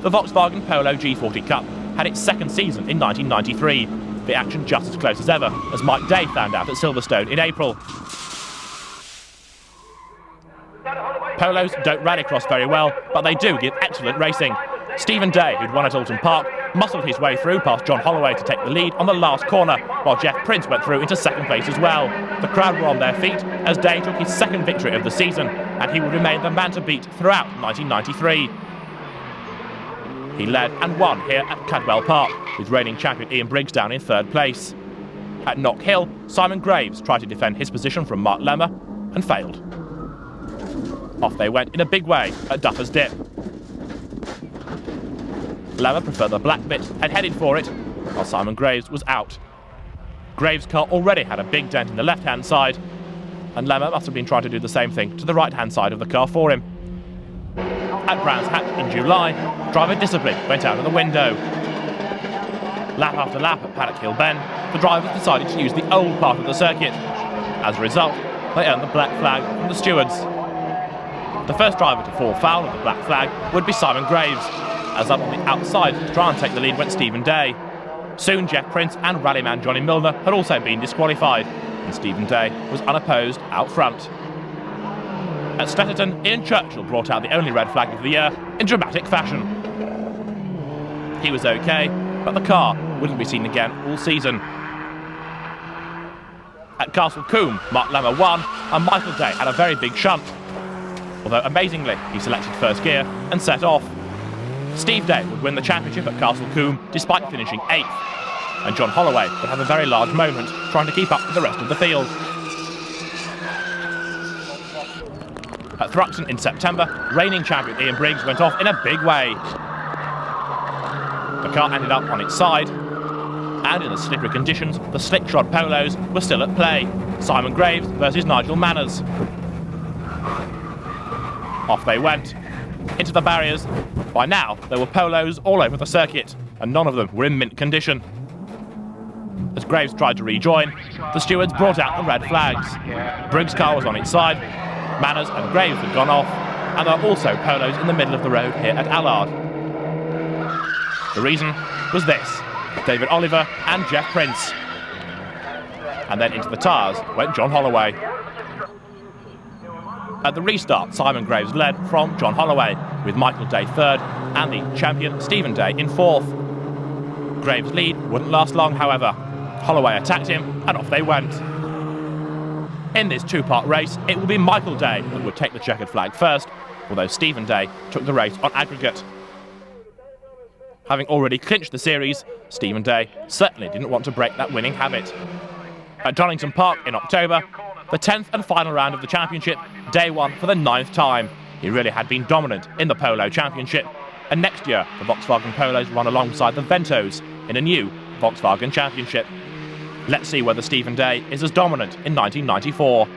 the Volkswagen Polo G40 Cup had its second season in 1993. The action just as close as ever, as Mike Day found out at Silverstone in April. Polos don't rallycross very well, but they do give excellent racing. Stephen Day, who'd won at Alton Park, muscled his way through past John Holloway to take the lead on the last corner, while Jeff Prince went through into second place as well. The crowd were on their feet as Day took his second victory of the season, and he would remain the man to beat throughout 1993. He led and won here at Cadwell Park, with reigning champion Ian Briggs down in third place. At Knock Hill, Simon Graves tried to defend his position from Mark Lemmer and failed. Off they went in a big way at Duffer's Dip. Lemmer preferred the black bit and headed for it, while Simon Graves was out. Graves' car already had a big dent in the left-hand side, and Lemmer must have been trying to do the same thing to the right-hand side of the car for him. At Brands Hatch in July, driver discipline went out of the window. Lap after lap at Paddock Hill Bend, the drivers decided to use the old part of the circuit. As a result, they earned the black flag from the stewards. The first driver to fall foul of the black flag would be Simon Graves, as up on the outside to try and take the lead went Stephen Day. Soon Jeff Prince and rallyman Johnny Milner had also been disqualified, and Stephen Day was unopposed out front. At Stetterton, Ian Churchill brought out the only red flag of the year in dramatic fashion. He was okay, but the car wouldn't be seen again all season. At Castle Combe, Mark Lemmer won, and Michael Day had a very big shunt. Although amazingly, he selected first gear and set off. Steve Day would win the championship at Castle Combe despite finishing 8th, and John Holloway would have a very large moment trying to keep up with the rest of the field. At Thruxton in September, reigning champion Ian Briggs went off in a big way. The car ended up on its side, and in the slippery conditions, the slick-shod Polos were still at play. Simon Graves versus Nigel Manners. Off they went, into the barriers. By now, there were Polos all over the circuit, and none of them were in mint condition. As Graves tried to rejoin, the stewards brought out the red flags. Briggs' car was on its side, Manners and Graves had gone off, and there were also Polos in the middle of the road here at Allard. The reason was this: David Oliver and Jeff Prince. And then into the tyres went John Holloway. At the restart, Simon Graves led from John Holloway, with Michael Day third and the champion Stephen Day in fourth. Graves' lead wouldn't last long, however. Holloway attacked him, and off they went. In this two-part race, it will be Michael Day that would take the checkered flag first, although Stephen Day took the race on aggregate. Having already clinched the series, Stephen Day certainly didn't want to break that winning habit. At Donington Park in October, the 10th and final round of the championship, Day won for the 9th time. He really had been dominant in the Polo Championship, and next year the Volkswagen Polos run alongside the Ventos in a new Volkswagen Championship. Let's see whether Stephen Day is as dominant in 1994.